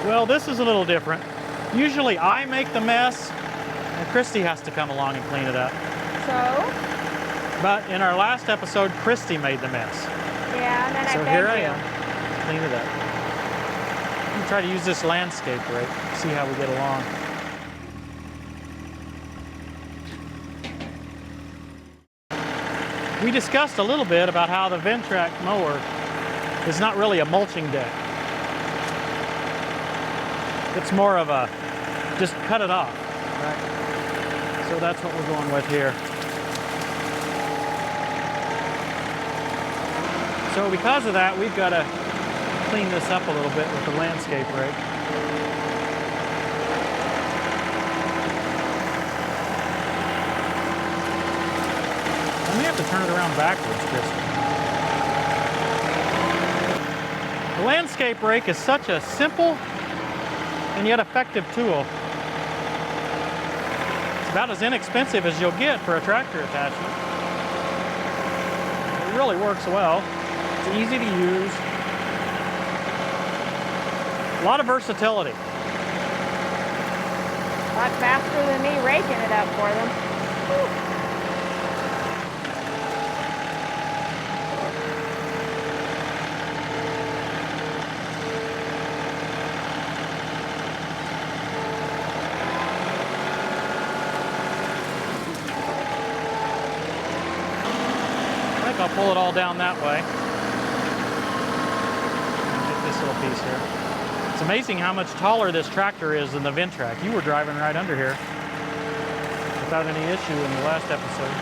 Well, this is a little different. Usually I make the mess, and Christy has to come along and clean it up. So? But in our last episode, Christy made the mess. Yeah, and then So I here begged I you. am, clean it up. I'm gonna try to use this landscape rake, see how we get along. We discussed a little bit about how the Ventrac mower is not really a mulching deck. It's more of a, just cut it off, right? So that's what we're going with here. So because of that, we've got to clean this up a little bit with the landscape rake. I may have to turn it around backwards, Kristen. The landscape rake is such a simple and yet effective tool. It's about as inexpensive as you'll get for a tractor attachment. It really works well. It's easy to use. A lot of versatility. A lot faster than me raking it up for them. Whew. I'll pull it all down that way. Get this little piece here. It's amazing how much taller this tractor is than the Ventrac. You were driving right under here without any issue in the last episode.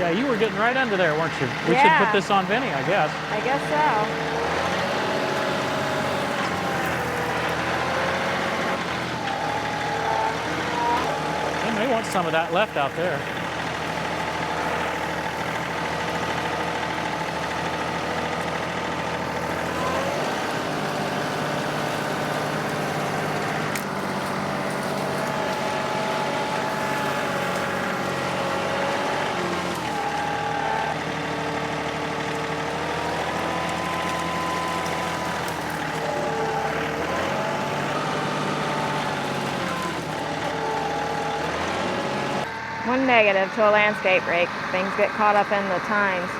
Yeah, you were getting right under there, weren't you? We should put this on Vinny, I guess. I guess so. They want some of that left out there. One negative to a landscape rake. Things get caught up in the tines.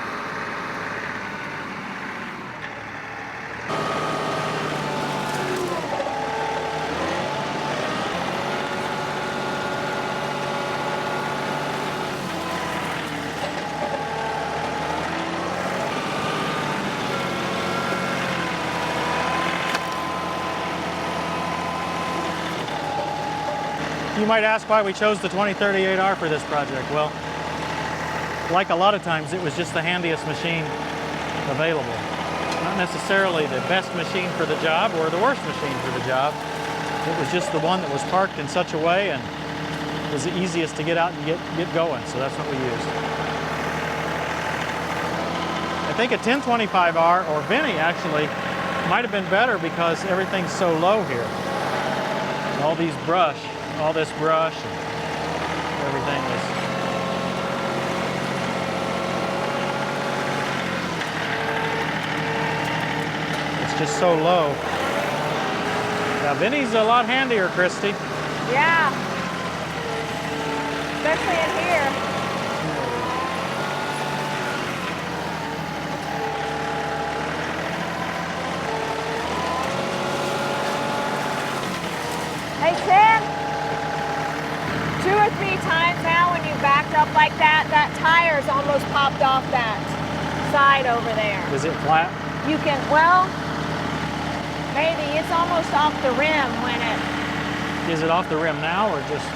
You might ask why we chose the 2038R for this project. Well, like a lot of times, it was just the handiest machine available. Not necessarily the best machine for the job or the worst machine for the job. It was just the one that was parked in such a way and was the easiest to get out and get going, so that's what we used. I think a 1025R or Vinny actually might have been better because everything's so low here. All this brush and everything is. It's just so low. Now Vinny's a lot handier, Christy. Yeah. Especially in here. Hey, Tim. 2 or 3 times now when you backed up like that, that tire's almost popped off that side over there. Is it flat? You can, well, maybe. It's almost off the rim when it... Is it off the rim now or just...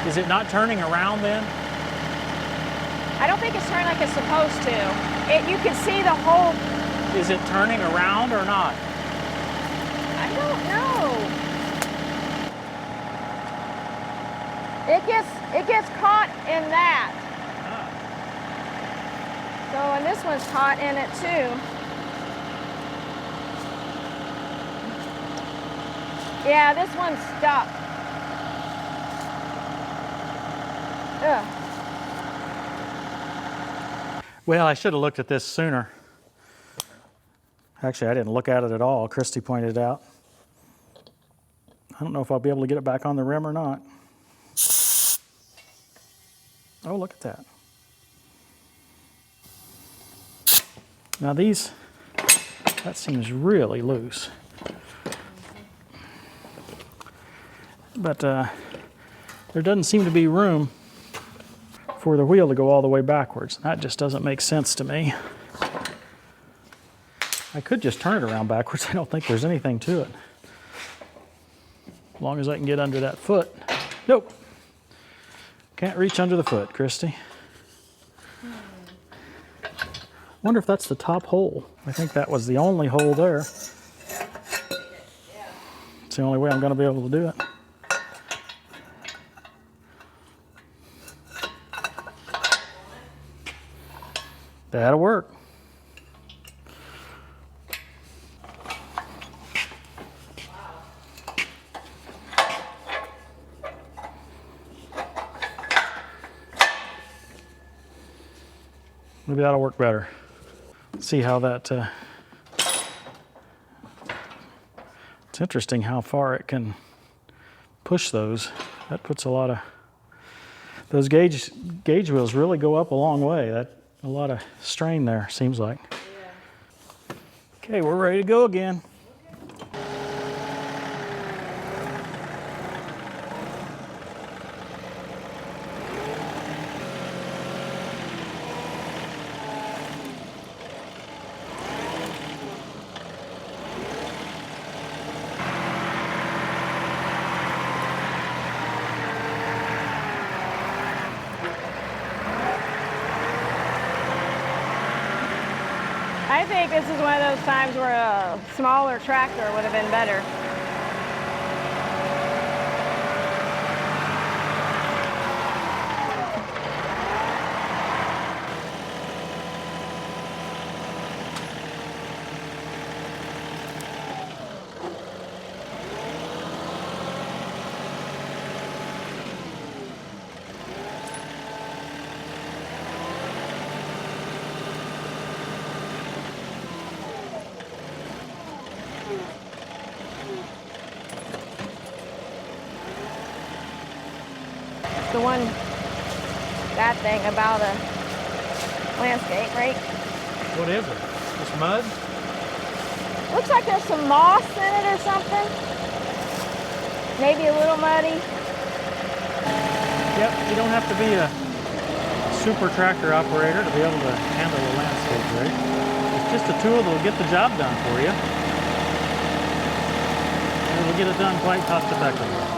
Is it not turning around then? I don't think it's turning like it's supposed to. You can see the whole... Is it turning around or not? I don't know. It gets caught in that. So, and this one's caught in it too. Yeah, this one's stuck. Ugh. Well, I should have looked at this sooner. Actually, I didn't look at it at all. Christy pointed it out. I don't know if I'll be able to get it back on the rim or not. Oh, look at that. Now these, that seems really loose. But there doesn't seem to be room for the wheel to go all the way backwards. That just doesn't make sense to me. I could just turn it around backwards. I don't think there's anything to it. As long as I can get under that foot. Nope. Can't reach under the foot, Christy. Wonder if that's the top hole. I think that was the only hole there. It's the only way I'm going to be able to do it. That'll work. Maybe that'll work better. See how that, it's interesting how far it can push those. That puts a lot of, those gauge wheels really go up a long way. That a lot of strain there, seems like. Yeah. Okay, we're ready to go again. I think this is one of those times where a smaller tractor would have been better. The one bad thing about a landscape rake. What is it? Just mud? Looks like there's some moss in it or something. Maybe a little muddy. Yep, you don't have to be a super tractor operator to be able to handle a landscape rake. It's just a tool that'll get the job done for you. And it'll get it done quite cost effectively.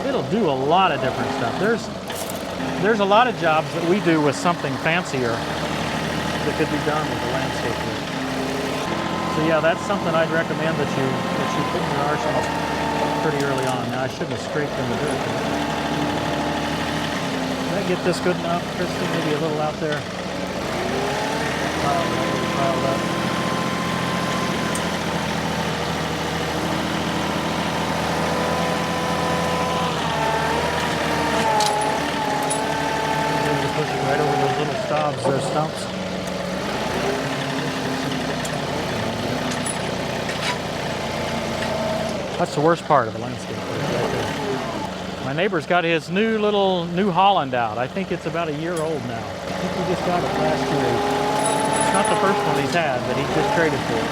It'll do a lot of different stuff. There's a lot of jobs that we do with something fancier that could be done with a landscape rake. So yeah, that's something I'd recommend that you put in your arsenal pretty early on. Now I shouldn't have scraped in the dirt. Did I get this good enough, Christy? Maybe a little out there. Piled up. Push it right over those little stobs, those stumps. That's the worst part of the landscape right there. My neighbor's got his new New Holland out. I think it's about a year old now. I think he just got it last year. It's not the first one he's had, but he just traded for it.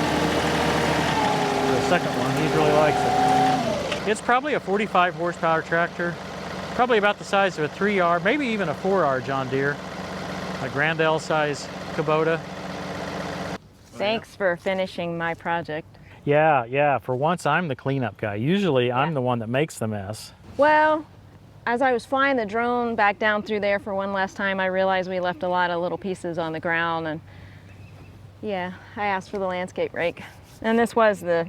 The second one, he really likes it. It's probably a 45 horsepower tractor. Probably about the size of a 3R, maybe even a 4R John Deere, a Grandel size Kubota. Thanks for finishing my project. Yeah, for once I'm the cleanup guy. Usually I'm the one that makes the mess. Well, as I was flying the drone back down through there for one last time, I realized we left a lot of little pieces on the ground, and yeah, I asked for the landscape rake. And this was the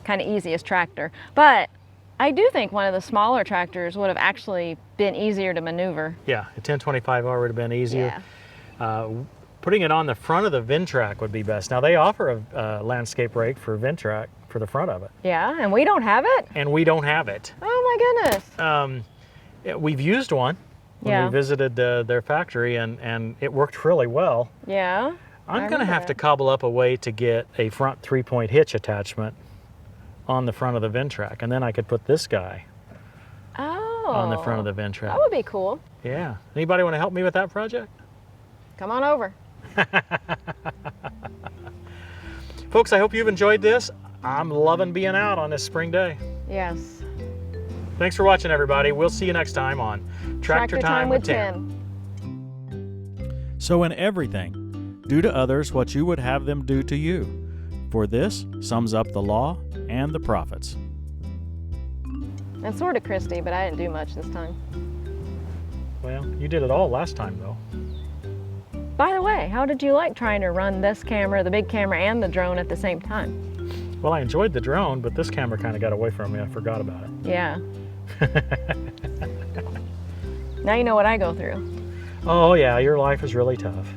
kind of easiest tractor. But I do think one of the smaller tractors would have actually been easier to maneuver. Yeah, a 1025R would have been easier. Yeah. Putting it on the front of the Ventrac would be best. Now they offer a landscape rake for Ventrac for the front of it. Yeah, and we don't have it? And we don't have it. Oh my goodness. We've used one. when Yeah. we visited their factory, and it worked really well. Yeah. I'm I going to have remember to that. cobble up a way to get a front 3-point hitch attachment on the front of the Ventrac, and then I could put this guy Oh. on the front of the Ventrac. That would be cool. Yeah. Anybody want to help me with that project? Come on over. Folks, I hope you've enjoyed this. I'm loving being out on this spring day. Yes. Thanks for watching, everybody. We'll see you next time on Tractor Time with Tim. So in everything, do to others what you would have them do to you. For this sums up the law and the prophets. And sort of Christy, but I didn't do much this time. Well, you did it all last time, though. By the way, how did you like trying to run this camera, the big camera, and the drone at the same time? Well, I enjoyed the drone, but this camera kind of got away from me. I forgot about it. Yeah. Now you know what I go through. Oh, yeah, your life is really tough.